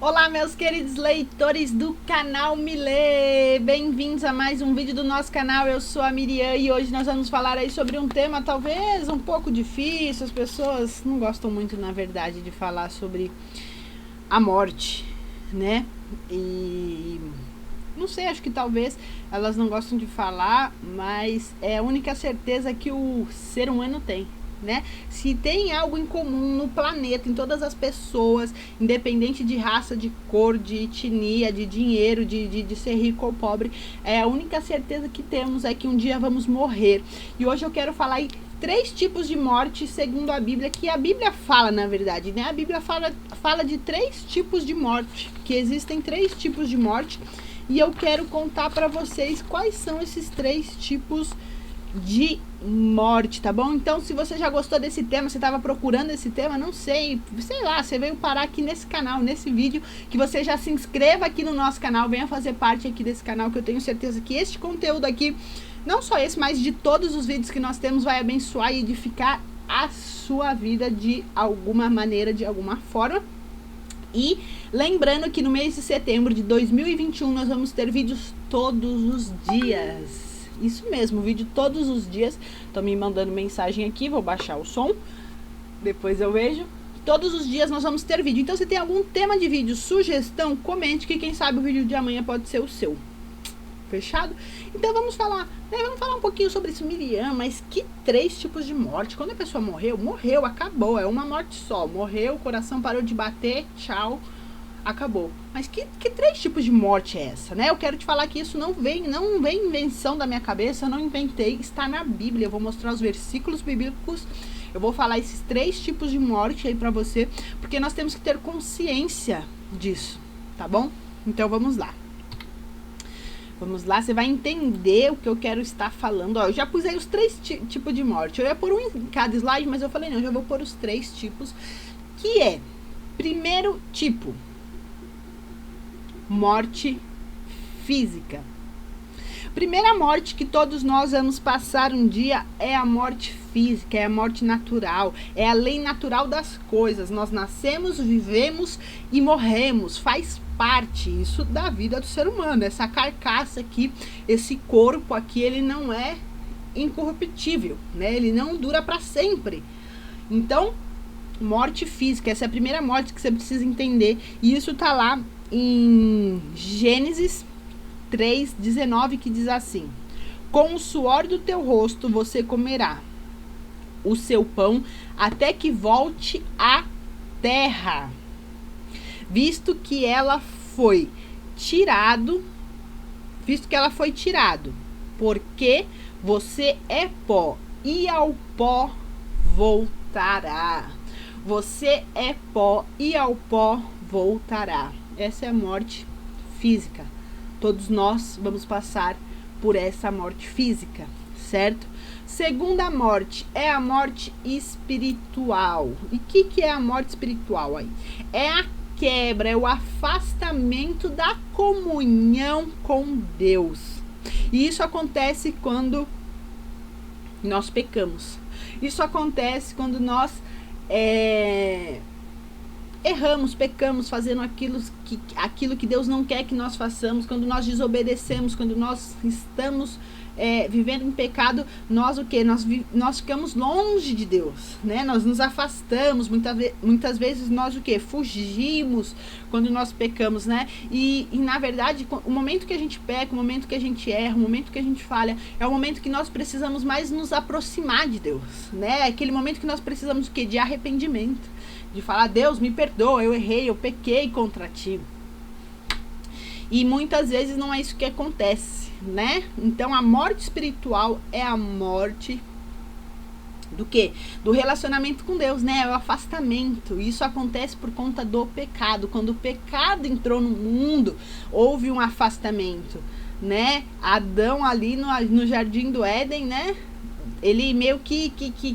Olá, meus queridos leitores do canal Milê, bem-vindos a mais um vídeo do nosso canal. Eu sou a Miriam e hoje nós vamos falar aí sobre um tema talvez um pouco difícil. As pessoas não gostam muito, na verdade, de falar sobre a morte, né? E não sei, acho que talvez elas não gostam de falar, mas é a única certeza que o ser humano tem, né? Se tem algo em comum no planeta, em todas as pessoas, independente de raça, de cor, de etnia, de dinheiro, de ser rico ou pobre, a única certeza que temos é que um dia vamos morrer. E hoje eu quero falar aí 3 tipos de morte segundo a Bíblia, que a Bíblia fala, na verdade, né? A Bíblia fala de 3 tipos de morte, que existem 3 tipos de morte, e eu quero contar para vocês quais são esses 3 tipos de morte, tá bom? Então, se você já gostou desse tema, você estava procurando esse tema, não sei lá, você veio parar aqui nesse canal, nesse vídeo, que você já se inscreva aqui no nosso canal, venha fazer parte aqui desse canal, que eu tenho certeza que este conteúdo aqui, não só esse, mas de todos os vídeos que nós temos, vai abençoar e edificar a sua vida de alguma maneira, de alguma forma. E lembrando que no mês de setembro de 2021 nós vamos ter vídeos todos os dias. Isso mesmo, vídeo todos os dias. Estão me mandando mensagem aqui, vou baixar o som, depois eu vejo. Todos os dias nós vamos ter vídeo. Então, se tem algum tema de vídeo, sugestão, comente, que quem sabe o vídeo de amanhã pode ser o seu. Fechado? Então vamos falar, né? Vamos falar um pouquinho sobre isso, Miriam, mas que 3 tipos de morte? Quando a pessoa morreu, acabou, é uma morte só. Morreu, o coração parou de bater, tchau, acabou. Mas que 3 tipos de morte é essa, né? Eu quero te falar que isso não vem invenção da minha cabeça, eu não inventei, está na Bíblia. Eu vou mostrar os versículos bíblicos, eu vou falar esses 3 tipos de morte aí pra você, porque nós temos que ter consciência disso, tá bom? Então vamos lá. Vamos lá, você vai entender o que eu quero estar falando. Ó, eu já pus aí os 3 tipos de morte. Eu ia pôr um em cada slide, mas eu falei, não, eu já vou pôr os 3 tipos. Que é, primeiro tipo, morte física. Primeira morte que todos nós vamos passar um dia é a morte física, é a morte natural, é a lei natural das coisas. Nós nascemos, vivemos e morremos, faz parte isso da vida do ser humano. Essa carcaça aqui, esse corpo aqui, ele não é incorruptível, né? Ele não dura para sempre. Então, morte física, essa é a primeira morte que você precisa entender. E isso tá lá em Gênesis 3:19, que diz assim: com o suor do teu rosto você comerá o seu pão até que volte à terra, visto que ela foi tirado, porque você é pó e ao pó voltará. Você é pó e ao pó voltará. Essa é a morte física. Todos nós vamos passar por essa morte física, certo? Segunda morte é a morte espiritual. E o que é a morte espiritual aí? É a quebra, é o afastamento da comunhão com Deus. E isso acontece quando nós pecamos. Isso acontece quando nós erramos, pecamos, fazendo aquilo que Deus não quer que nós façamos, quando nós desobedecemos, quando nós estamos vivendo em pecado, nós o quê? Nós ficamos longe de Deus, né? Nós nos afastamos, muitas vezes nós o quê? Fugimos quando nós pecamos, né? E na verdade, o momento que a gente peca, o momento que a gente erra, o momento que a gente falha, é o momento que nós precisamos mais nos aproximar de Deus, né? É aquele momento que nós precisamos o quê? De arrependimento, de falar, Deus, me perdoa, eu errei, eu pequei contra ti. E muitas vezes não é isso que acontece, né? Então a morte espiritual é a morte do quê? Do relacionamento com Deus, né? É o afastamento. Isso acontece por conta do pecado. Quando o pecado entrou no mundo, houve um afastamento, né? Adão ali no jardim do Éden, né? Ele meio que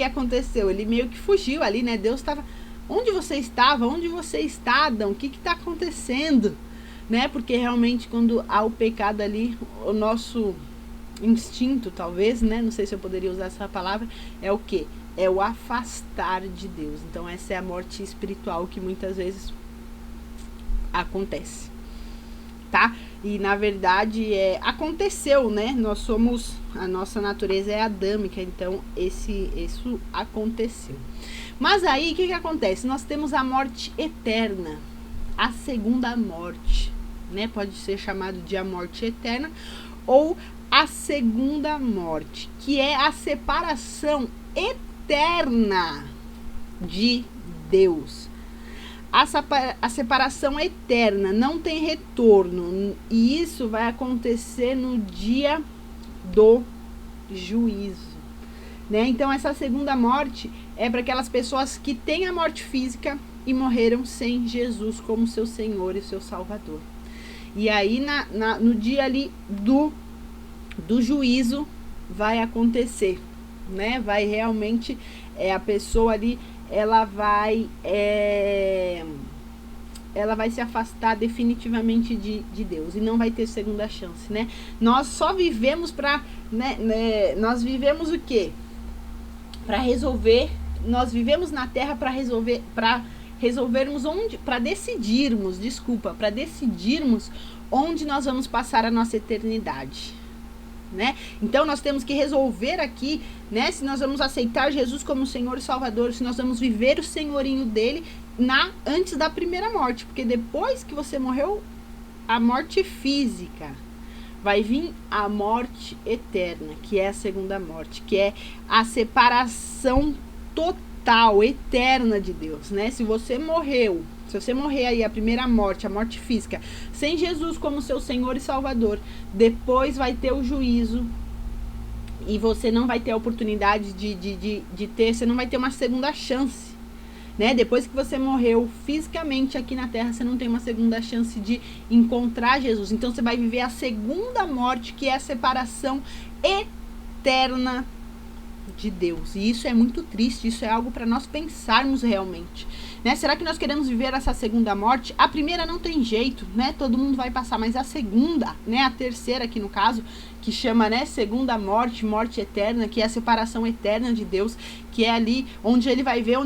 aconteceu? Ele meio que fugiu ali, né? Deus estava... Onde você estava? Onde você está, Adão? O que está acontecendo? Né? Porque realmente quando há o pecado ali, o nosso instinto, talvez, né? Não sei se eu poderia usar essa palavra, é o quê? É o afastar de Deus. Então essa é a morte espiritual que muitas vezes acontece, tá? E na verdade aconteceu, né? A nossa natureza é adâmica, então isso aconteceu. Mas aí o que acontece? Nós temos a morte eterna, a segunda morte, né? Pode ser chamado de a morte eterna ou a segunda morte, que é a separação eterna de Deus. A separação é eterna, não tem retorno, e isso vai acontecer no dia do juízo, né? Então essa segunda morte é para aquelas pessoas que têm a morte física e morreram sem Jesus como seu Senhor e seu Salvador. E aí no dia ali do juízo vai acontecer, né? Vai realmente, a pessoa ali, ela vai se afastar definitivamente de Deus e não vai ter segunda chance, né? Nós só vivemos nós vivemos o quê? Para resolver, nós vivemos na Terra para resolvermos para decidirmos onde nós vamos passar a nossa eternidade, né? Então nós temos que resolver aqui, né, se nós vamos aceitar Jesus como Senhor e Salvador, se nós vamos viver o senhorinho dele antes da primeira morte, porque depois que você morreu, a morte física, vai vir a morte eterna, que é a segunda morte, que é a separação total, eterna de Deus, né? Se você morrer aí a primeira morte, a morte física, sem Jesus como seu Senhor e Salvador, depois vai ter o juízo e você não vai ter a oportunidade você não vai ter uma segunda chance, né? Depois que você morreu fisicamente aqui na Terra, você não tem uma segunda chance de encontrar Jesus. Então você vai viver a segunda morte, que é a separação eterna de Deus. E isso é muito triste, isso é algo para nós pensarmos realmente, né? Será que nós queremos viver essa segunda morte? A primeira não tem jeito, né? Todo mundo vai passar, mas a segunda, né? A terceira aqui no caso, que chama, né, segunda morte, morte eterna, que é a separação eterna de Deus, que é ali onde ele vai ver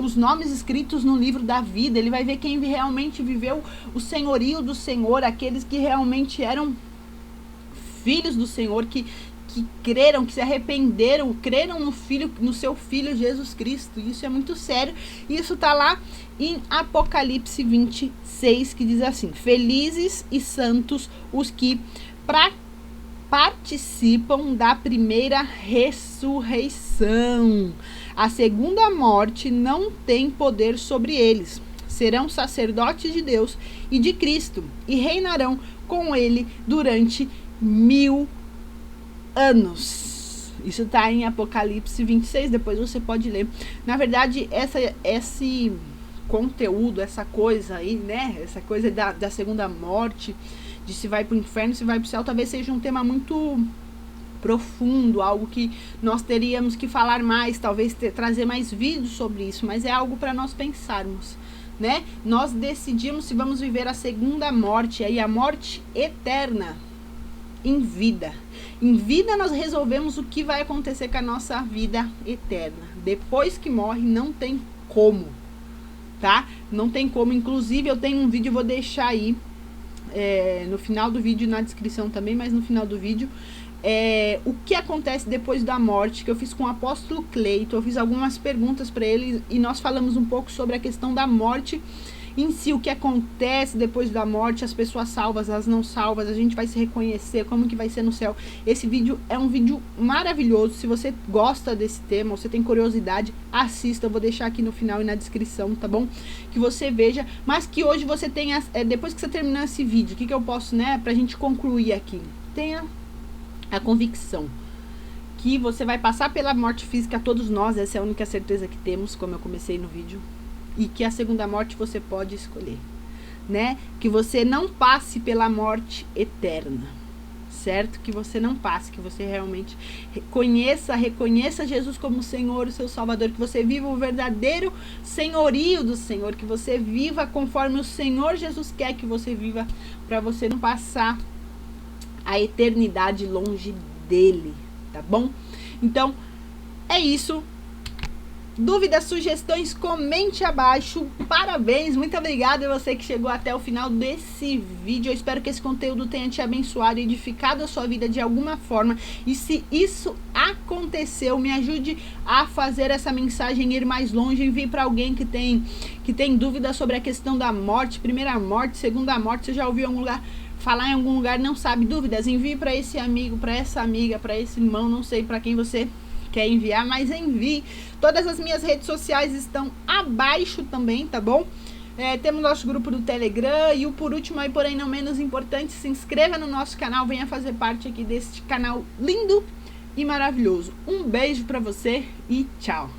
os nomes escritos no livro da vida, ele vai ver quem realmente viveu o senhorio do Senhor, aqueles que realmente eram filhos do Senhor, que creram, que se arrependeram, creram no seu Filho Jesus Cristo. Isso é muito sério. Isso está lá em Apocalipse 26, que diz assim: felizes e santos os que participam da primeira ressurreição. A segunda morte não tem poder sobre eles. Serão sacerdotes de Deus e de Cristo e reinarão com ele durante 1000 anos. Isso está em Apocalipse 26, depois você pode ler. Na verdade, esse conteúdo, essa coisa aí, né? Essa coisa da segunda morte, de se vai para o inferno, se vai para o céu, talvez seja um tema muito profundo, algo que nós teríamos que falar mais, talvez trazer mais vídeos sobre isso, mas é algo para nós pensarmos, né? Nós decidimos se vamos viver a segunda morte, aí a morte eterna, em vida. Em vida nós resolvemos o que vai acontecer com a nossa vida eterna. Depois que morre, não tem como, tá? Não tem como. Inclusive, eu tenho um vídeo, vou deixar aí no final do vídeo, na descrição também, mas no final do vídeo, o que acontece depois da morte, que eu fiz com o apóstolo Cleiton. Eu fiz algumas perguntas para ele e nós falamos um pouco sobre a questão da morte em si, o que acontece depois da morte, as pessoas salvas, as não salvas, a gente vai se reconhecer, como que vai ser no céu. Esse vídeo é um vídeo maravilhoso. Se você gosta desse tema, você tem curiosidade, assista, eu vou deixar aqui no final e na descrição, tá bom? Que você veja, mas que hoje você tenha, depois que você terminar esse vídeo, o que eu posso, né, pra gente concluir aqui? Tenha a convicção que você vai passar pela morte física, todos nós, essa é a única certeza que temos, como eu comecei no vídeo. E que a segunda morte você pode escolher, né? Que você não passe pela morte eterna, certo? Que você não passe, que você realmente reconheça Jesus como Senhor, o seu Salvador, que você viva o verdadeiro senhorio do Senhor, que você viva conforme o Senhor Jesus quer que você viva, para você não passar a eternidade longe dele, tá bom? Então, é isso. Dúvidas, sugestões, comente abaixo. Parabéns, muito obrigada a você que chegou até o final desse vídeo. Eu espero que esse conteúdo tenha te abençoado e edificado a sua vida de alguma forma. E se isso aconteceu, me ajude a fazer essa mensagem ir mais longe. Envie para alguém que tem dúvida sobre a questão da morte, primeira morte, segunda morte. Você já ouviu em algum lugar falar em algum lugar, não sabe, dúvidas? Envie para esse amigo, para essa amiga, para esse irmão, não sei para quem você quer enviar, mas envie. Todas as minhas redes sociais estão abaixo também, tá bom? Temos nosso grupo do Telegram e por último, aí, porém não menos importante, se inscreva no nosso canal, venha fazer parte aqui deste canal lindo e maravilhoso. Um beijo pra você e tchau!